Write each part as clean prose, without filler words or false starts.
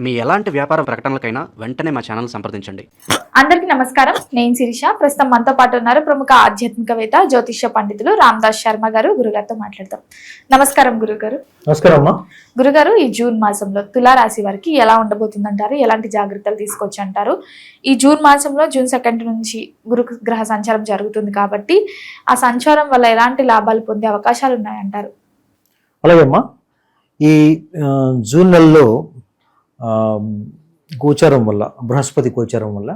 మీ ఎలాంటి వ్యాపార ప్రకటనలకైనా వెంటనే మా ఛానల్ సంప్రదించండి. అందరికీ నమస్కారం. నేను శిరీష. ప్రస్తుతం మనతో పాటు ఉన్నారు ప్రముఖ ఆధ్యాత్మికవేత్త జ్యోతిష్య పండితులు రామదాస్ శర్మ గారు. గురుగారితో మాట్లాడతాం. నమస్కారం గురుగారు. నమస్కారం అమ్మా. గురుగారు, ఈ జూన్ మాసంలో తులారాశి వారికి ఎలా ఉండబోతుందంటారు? ఎలాంటి జాగ్రత్తలు తీసుకోవచ్చు అంటారు? ఈ జూన్ మాసంలో జూన్ 2 నుంచి గురు గ్రహ సంచారం జరుగుతుంది కాబట్టి ఆ సంచారం వల్ల ఎలాంటి లాభాలు పొందే అవకాశాలు ఉన్నాయంటారు? అలాగే అమ్మా, ఈ జూన్ నెలలో గోచారం వల్ల, బృహస్పతి గోచారం వల్ల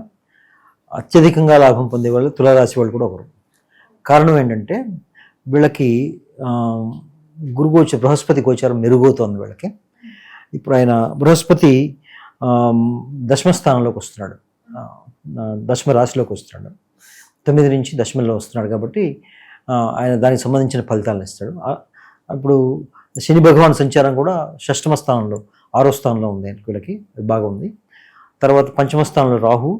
అత్యధికంగా లాభం పొందే వాళ్ళు తులారాశి వాళ్ళు కూడా ఒకరు. కారణం ఏంటంటే వీళ్ళకి బృహస్పతి గోచారం మెరుగవుతోంది వీళ్ళకి. ఇప్పుడు ఆయన బృహస్పతి దశమ స్థానంలోకి వస్తున్నాడు, దశమ రాశిలోకి వస్తున్నాడు. 9 నుంచి దశమంలో వస్తున్నాడు కాబట్టి ఆయన దానికి సంబంధించిన ఫలితాలను ఇస్తాడు. ఇప్పుడు శని భగవాన్ సంచారం కూడా షష్టమ స్థానంలో, 6వ స్థానంలో ఉంది వీళ్ళకి, బాగుంది. తర్వాత పంచమ స్థానంలో రాహు,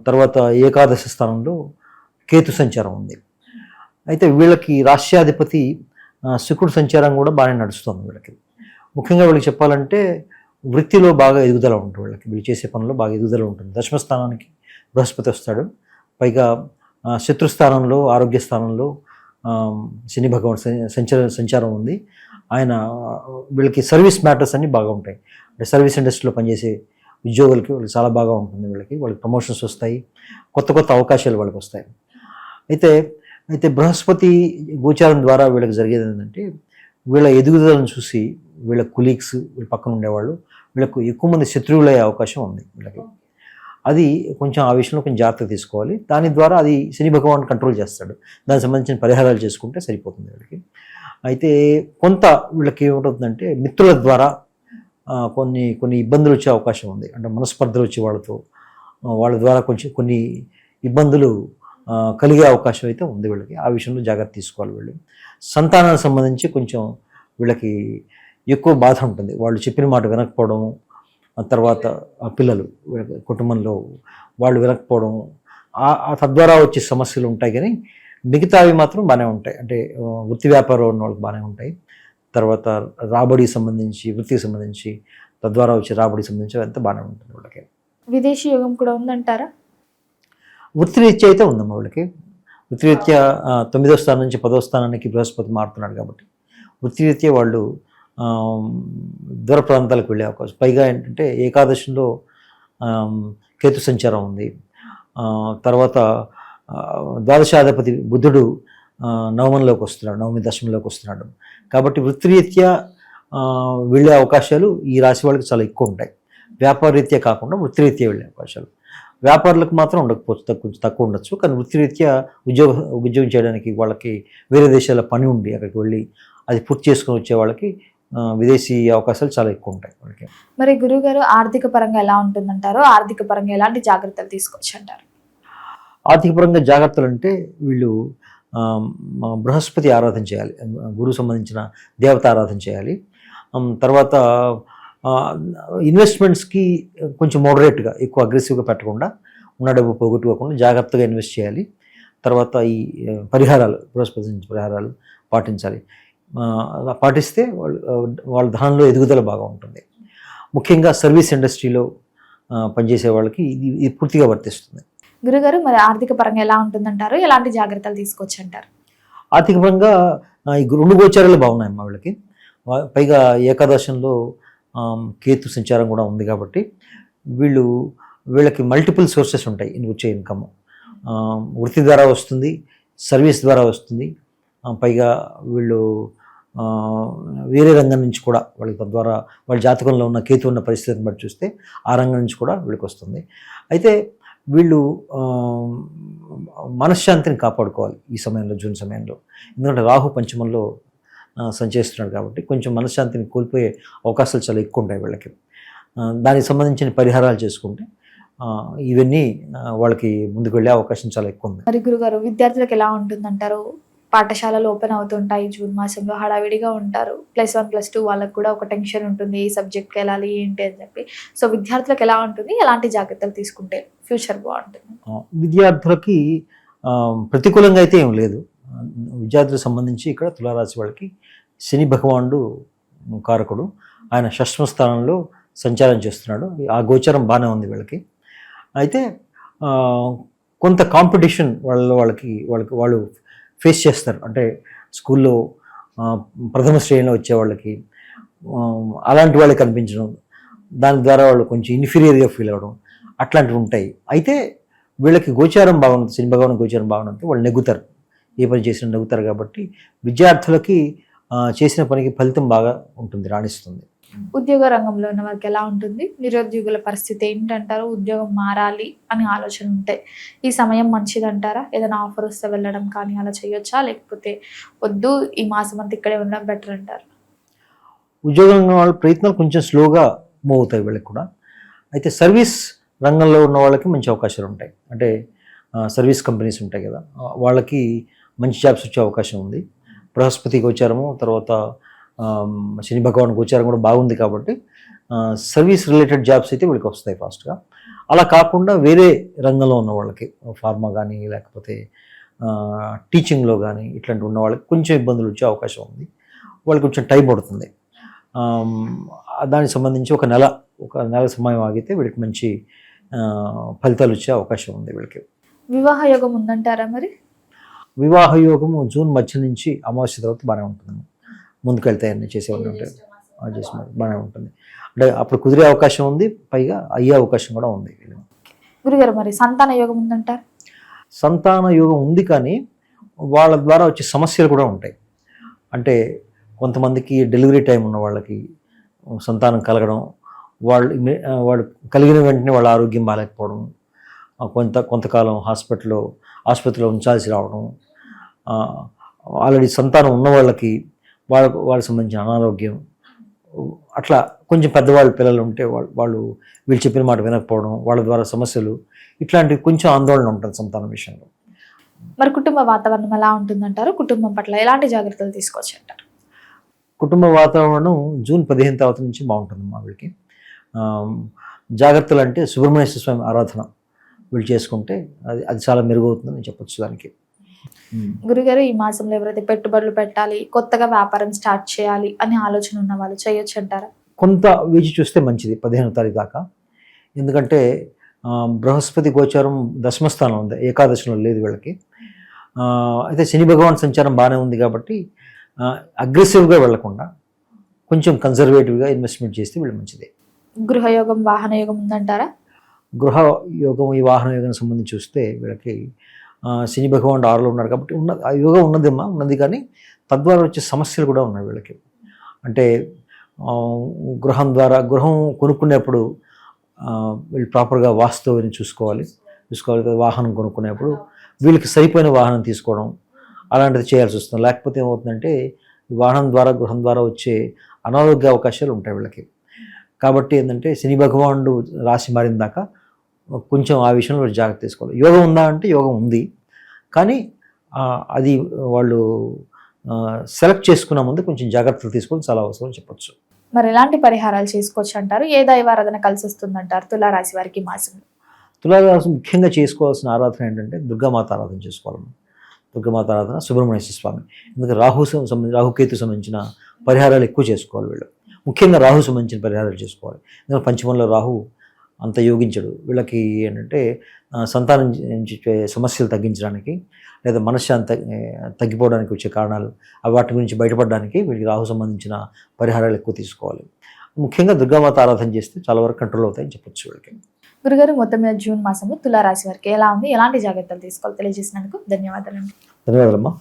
తర్వాత ఏకాదశ స్థానంలో కేతు సంచారం ఉంది. అయితే వీళ్ళకి రాష్ట్రాధిపతి శుక్రుడు సంచారం కూడా బాగానే నడుస్తుంది వీళ్ళకి. ముఖ్యంగా వీళ్ళకి చెప్పాలంటే వృత్తిలో బాగా ఎదుగుదల ఉంటుంది వీళ్ళకి, వీళ్ళు చేసే పనుల్లో బాగా ఎదుగుదల ఉంటుంది. దశమ స్థానానికి బృహస్పతి వస్తాడు, పైగా శత్రుస్థానంలో, ఆరోగ్య స్థానంలో శని భగవాన్ సంచారం ఉంది. ఆయన వీళ్ళకి సర్వీస్ మ్యాటర్స్ అన్నీ బాగా ఉంటాయి. అంటే సర్వీస్ ఇండస్ట్రీలో పనిచేసే ఉద్యోగులకి వాళ్ళకి చాలా బాగా ఉంటుంది. వాళ్ళకి ప్రమోషన్స్ వస్తాయి, కొత్త కొత్త అవకాశాలు వాళ్ళకి వస్తాయి. అయితే బృహస్పతి గోచారం ద్వారా వీళ్ళకి జరిగేది ఏంటంటే వీళ్ళ ఎదుగుదలను చూసి వీళ్ళ కులీగ్స్, వీళ్ళ పక్కన ఉండేవాళ్ళు వీళ్ళకు ఎక్కువ మంది శత్రువులయ్యే అవకాశం ఉంది వీళ్ళకి. అది కొంచెం ఆ విషయంలో కొంచెం జాగ్రత్త తీసుకోవాలి. దాని ద్వారా అది శని భగవాన్ కంట్రోల్ చేస్తాడు. దానికి సంబంధించిన పరిహారాలు చేసుకుంటే సరిపోతుంది వీళ్ళకి. అయితే కొంత వీళ్ళకి ఏమిటవుతుందంటే మిత్రుల ద్వారా కొన్ని ఇబ్బందులు వచ్చే అవకాశం ఉంది. అంటే మనస్పర్ధలు వచ్చి వాళ్ళ ద్వారా కొన్ని ఇబ్బందులు కలిగే అవకాశం అయితే ఉంది వీళ్ళకి. ఆ విషయంలో జాగ్రత్త తీసుకోవాలి వీళ్ళు. సంతానానికి సంబంధించి కొంచెం వీళ్ళకి ఎక్కువ బాధ ఉంటుంది. వాళ్ళు చెప్పిన మాట వినకపోవడం, తర్వాత పిల్లలు కుటుంబంలో వాళ్ళు వినకపోవడం, తద్వారా వచ్చే సమస్యలు ఉంటాయి. కానీ మిగతావి మాత్రం బాగానే ఉంటాయి. అంటే వృత్తి వ్యాపారం ఉన్న వాళ్ళకి బాగానే ఉంటాయి. తర్వాత రాబడికి సంబంధించి, వృత్తికి సంబంధించి, తద్వారా వచ్చే రాబడికి సంబంధించి అంతా బాగానే ఉంటుంది వాళ్ళకి. విదేశీ యోగం కూడా ఉందంటారా? వృత్తిరీత్యా అయితే ఉందమ్మా వీళ్ళకి. వృత్తిరీత్యా 9వ స్థానం నుంచి 10వ స్థానానికి బృహస్పతి మారుతున్నాడు కాబట్టి వృత్తిరీత్యా వాళ్ళు దూర ప్రాంతాలకు వెళ్ళే అవకాశం. పైగా ఏంటంటే ఏకాదశిలో కేతు సంచారం ఉంది. తర్వాత ద్వాదశాధిపతి బుధుడు నవమంలోకి వస్తున్నాడు, నవమి దశమంలోకి వస్తున్నాడు. కాబట్టి వృత్తిరీత్యా వెళ్ళే అవకాశాలు ఈ రాశి వాళ్ళకి చాలా ఎక్కువ ఉంటాయి. వ్యాపారరీత్యా కాకుండా వృత్తిరీత్యా వెళ్ళే అవకాశాలు. వ్యాపారులకు మాత్రం ఉండకపోవచ్చు, కొంచెం తక్కువ ఉండొచ్చు. కానీ వృత్తిరీత్యా ఉద్యోగం చేయడానికి వాళ్ళకి వేరే దేశాల పని ఉండి అక్కడికి వెళ్ళి అది పూర్తి చేసుకొని వచ్చే వాళ్ళకి విదేశీ అవకాశాలు చాలా ఎక్కువ ఉంటాయి వాళ్ళకి. మరి గురువుగారు, ఆర్థిక పరంగా ఎలా ఉంటుందంటారు? ఆర్థిక పరంగా ఎలాంటి జాగ్రత్తలు తీసుకోవచ్చు అంటారు? ఆర్థిక పరంగా జాగ్రత్తలు అంటే వీళ్ళు బృహస్పతి ఆరాధన చేయాలి, గురువు సంబంధించిన దేవత ఆరాధన చేయాలి. తర్వాత ఇన్వెస్ట్మెంట్స్కి కొంచెం మోడరేట్గా, ఎక్కువ అగ్రెసివ్గా పెట్టకుండా, ఉన్న డబ్బు పోగొట్టుకోకుండా జాగ్రత్తగా ఇన్వెస్ట్ చేయాలి. తర్వాత ఈ పరిహారాలు, బృహస్పతి నుంచి పరిహారాలు పాటించాలి. పాటిస్తే వాళ్ళ ధనంలో ఎదుగుదల బాగా ఉంటుంది. ముఖ్యంగా సర్వీస్ ఇండస్ట్రీలో పనిచేసే వాళ్ళకి ఇది పూర్తిగా వర్తిస్తుంది. గురుగారు, మరి ఆర్థిక పరంగా ఎలా ఉంటుందంటారు? ఎలాంటి జాగ్రత్తలు తీసుకోవచ్చు అంటారు? ఆర్థిక పరంగా ఈ 2 గోచారాలు బాగున్నాయమ్మా వీళ్ళకి. పైగా ఏకాదశంలో కేతు సంచారం కూడా ఉంది కాబట్టి వీళ్ళకి మల్టిపుల్ సోర్సెస్ ఉంటాయి వచ్చే ఇన్కమ్. వృత్తి ద్వారా వస్తుంది, సర్వీస్ ద్వారా వస్తుంది. పైగా వీళ్ళు వేరే రంగం నుంచి కూడా వాళ్ళకి, తద్వారా వాళ్ళ జాతకంలో ఉన్న కేతు ఉన్న పరిస్థితిని బట్టి చూస్తే ఆ రంగం నుంచి కూడా వీళ్ళకి వస్తుంది. అయితే వీళ్ళు మనశ్శాంతిని కాపాడుకోవాలి ఈ సమయంలో, జూన్ సమయంలో. ఎందుకంటే రాహు పంచమంలో సంచరిస్తున్నాడు కాబట్టి కొంచెం మనశ్శాంతిని కోల్పోయే అవకాశాలు చాలా ఎక్కువ ఉంటాయి వీళ్ళకి. దానికి సంబంధించిన పరిహారాలు చేసుకుంటే ఇవన్నీ వాళ్ళకి ముందుకు వెళ్ళే అవకాశం చాలా ఎక్కువ ఉంది. మరి గురుగారు, విద్యార్థులకు ఎలా ఉంటుందంటారు? పాఠశాలలు ఓపెన్ అవుతుంటాయి జూన్ మాసంలో, హడావిడిగా ఉంటారు. +1 +2 వాళ్ళకు కూడా ఒక టెన్షన్ ఉంటుంది, ఏ సబ్జెక్ట్కి వెళ్ళాలి ఏంటి అని చెప్పి. సో విద్యార్థులకు ఎలా ఉంటుంది? ఎలాంటి జాగ్రత్తలు తీసుకుంటే ఫ్యూచర్ బాగుంటుంది? విద్యార్థులకి ప్రతికూలంగా అయితే ఏం లేదు. విద్యార్థులకు సంబంధించి ఇక్కడ తులారాశి వాళ్ళకి శని భగవానుడు కారకుడు. ఆయన షష్ఠమ స్థానంలో సంచారం చేస్తున్నాడు. ఆ గోచారం బాగానే ఉంది వీళ్ళకి. అయితే కొంత కాంపిటీషన్ వాళ్ళు ఫేస్ చేస్తారు. అంటే స్కూల్లో ప్రథమ శ్రేణిలో వచ్చే వాళ్ళకి అలాంటి వాళ్ళకి కనిపించడం, దాని ద్వారా వాళ్ళు కొంచెం ఇన్ఫీరియర్గా ఫీల్ అవ్వడం అట్లాంటివి ఉంటాయి. అయితే వీళ్ళకి గోచారం బాగుంటుంది, శని భగవాన్ గోచారం బాగుంటుంది, వాళ్ళు నెగ్గుతారు, ఏ పని చేసినా నెగ్గుతారు. కాబట్టి విద్యార్థులకి చేసిన పనికి ఫలితం బాగా ఉంటుంది, రాణిస్తుంది. ఉద్యోగ రంగంలో ఉన్న వారికి ఎలా ఉంటుంది? నిరుద్యోగుల పరిస్థితి ఏంటంటారు? ఉద్యోగం మారాలి అని ఆలోచన ఉంటే ఈ సమయం మంచిదంటారా? ఏదైనా ఆఫర్ వస్తే వెళ్ళడం కానీ అలా చేయొచ్చా, లేకపోతే వద్దు ఈ మాసం అంతా ఇక్కడే ఉండడం బెటర్ అంటారు? ఉద్యోగం వాళ్ళ ప్రయత్నాలు కొంచెం స్లోగా మూవ్ అవుతాయి వీళ్ళకి కూడా. అయితే సర్వీస్ రంగంలో ఉన్న వాళ్ళకి మంచి అవకాశాలు ఉంటాయి. అంటే సర్వీస్ కంపెనీస్ ఉంటాయి కదా, వాళ్ళకి మంచి జాబ్స్ వచ్చే అవకాశం ఉంది. బృహస్పతి గోచారము, తర్వాత శని భగవాన్ గోచారం కూడా బాగుంది. కాబట్టి సర్వీస్ రిలేటెడ్ జాబ్స్ అయితే వీళ్ళకి వస్తాయి ఫాస్ట్గా. అలా కాకుండా వేరే రంగంలో ఉన్న వాళ్ళకి, ఫార్మా కానీ లేకపోతే టీచింగ్లో కానీ ఇట్లాంటి ఉన్న వాళ్ళకి కొంచెం ఇబ్బందులు వచ్చే అవకాశం ఉంది. వాళ్ళకి కొంచెం టైం పడుతుంది. దానికి సంబంధించి ఒక నెల సమయం ఆగితే వీళ్ళకి మంచి ఫలితాలు వచ్చే అవకాశం ఉంది వీళ్ళకి. వివాహ యోగం ఉందంటారా మరి? వివాహ యోగము జూన్ మధ్య నుంచి అమావాస్య తర్వాత బాగానే ఉంటుంది. ముందుకెళ్తే అన్నీ చేసేవాళ్ళు ఉంటాయి, బాగానే ఉంటుంది. అంటే అప్పుడు కుదిరే అవకాశం ఉంది, పైగా అయ్యే అవకాశం కూడా ఉంది. గురుగారు మరి సంతాన యోగం ఉందంటారు? సంతాన యోగం ఉంది, కానీ వాళ్ళ ద్వారా వచ్చే సమస్యలు కూడా ఉంటాయి. అంటే కొంతమందికి డెలివరీ టైం ఉన్న వాళ్ళకి సంతానం కలగడం, వాళ్ళు కలిగిన వెంటనే వాళ్ళ ఆరోగ్యం బాగాలేకపోవడం, కొంతకాలం ఆసుపత్రిలో ఉంచాల్సి రావడం, ఆల్రెడీ సంతానం ఉన్న వాళ్ళకి వాళ్ళకి సంబంధించిన అనారోగ్యం, అట్లా కొంచెం పెద్దవాళ్ళు పిల్లలు ఉంటే వాళ్ళు వీళ్ళు చెప్పిన మాట వినకపోవడం, వాళ్ళ ద్వారా సమస్యలు, ఇట్లాంటివి కొంచెం ఆందోళన ఉంటుంది సంతానం విషయంలో. మరి కుటుంబ వాతావరణం ఎలా ఉంటుందంటారు? కుటుంబం పట్ల ఎలాంటి జాగ్రత్తలు తీసుకోవచ్చు అంటారు? కుటుంబ వాతావరణం జూన్ 15 తర్వాత నుంచి బాగుంటుంది మా వీళ్ళకి. జాగ్రత్తలు అంటే సుబ్రహ్మణ్యేశ్వర స్వామి ఆరాధన వీళ్ళు చేసుకుంటే అది చాలా మెరుగవుతుందని చెప్పొచ్చు దానికి. గురుగారు, ఈ మాసంలో ఎవరైతే పెట్టుబడులు పెట్టాలి, కొత్తగా వ్యాపారం స్టార్ట్ చేయాలి అని ఆలోచన ఉన్న వాళ్ళు చేయొచ్చు అంటారా? కొంత వేచి చూస్తే మంచిది 15వ తారీఖు దాకా. ఎందుకంటే బృహస్పతి గోచారం దశమ స్థానం ఉంది, ఏకాదశిలో లేదు వీళ్ళకి. అయితే శని భగవాన్ సంచారం బాగానే ఉంది. కాబట్టి అగ్రెసివ్గా వెళ్లకుండా కొంచెం కన్జర్వేటివ్గా ఇన్వెస్ట్మెంట్ చేస్తే వీళ్ళు మంచిది. గృహయోగం, వాహన యోగం ఉందంటారా? గృహ యోగం, ఈ వాహన యోగం సంబంధించి చూస్తే వీళ్ళకి శని భగవాన్ 6లో ఉన్నారు కాబట్టి ఆ యోగం ఉన్నది, కానీ తద్వారా వచ్చే సమస్యలు కూడా ఉన్నాయి వీళ్ళకి. అంటే గృహం కొనుక్కునేప్పుడు వీళ్ళు ప్రాపర్గా వాస్తువుని చూసుకోవాలి. వాహనం కొనుక్కునేప్పుడు వీళ్ళకి సరిపోయిన వాహనం తీసుకోవడం అలాంటిది చేయాల్సి వస్తుంది. లేకపోతే ఏమవుతుందంటే ఈ గృహం ద్వారా వచ్చే అనారోగ్య అవకాశాలు ఉంటాయి వీళ్ళకి. కాబట్టి ఏంటంటే శని భగవానుడు రాశి మారిన దాకా కొంచెం ఆ విషయంలో జాగ్రత్త తీసుకోవాలి. యోగం ఉందా అంటే యోగం ఉంది, కానీ అది వాళ్ళు సెలెక్ట్ చేసుకున్న ముందు కొంచెం జాగ్రత్తలు తీసుకోవడం చాలా అవసరం చెప్పొచ్చు. మరి ఎలాంటి పరిహారాలు చేసుకోవచ్చు అంటారు? ఏ దైవారాధన కలిసి వస్తుందంటారు తులారాశి వారికి మాసంలో? తులారాశి ముఖ్యంగా చేసుకోవాల్సిన ఆరాధన ఏంటంటే దుర్గామాత ఆరాధన చేసుకోవాలి. దుర్గామాత ఆరాధన, సుబ్రహ్మణ్యేశ్వర స్వామి. ఎందుకంటే రాహుకేతు సంబంధించిన పరిహారాలు ఎక్కువ చేసుకోవాలి వీళ్ళు. ముఖ్యంగా రాహు సంబంధించిన పరిహారాలు చేసుకోవాలి. ఎందుకంటే పంచమంలో రాహు అంత యోగించడు. వీళ్ళకి ఏంటంటే సంతానం నుంచి సమస్యలు తగ్గించడానికి, లేదా మనశ్శాంతి తగ్గిపోవడానికి వచ్చే కారణాలు వాటి గురించి బయటపడడానికి వీళ్ళకి రాహు సంబంధించిన పరిహారాలు ఎక్కువ తీసుకోవాలి. ముఖ్యంగా దుర్గామాత ఆరాధన చేస్తే చాలా వరకు కంట్రోల్ అవుతాయని చెప్పొచ్చు వీళ్ళకి. గురుగారు, మొత్తం మీద జూన్ మాసంలో తులారాశి వారికి ఎలా ఉంది, ఎలాంటి జాగ్రత్తలు తీసుకోవాలి తెలియజేసినందుకు ధన్యవాదాలండి. ధన్యవాదాలమ్మా.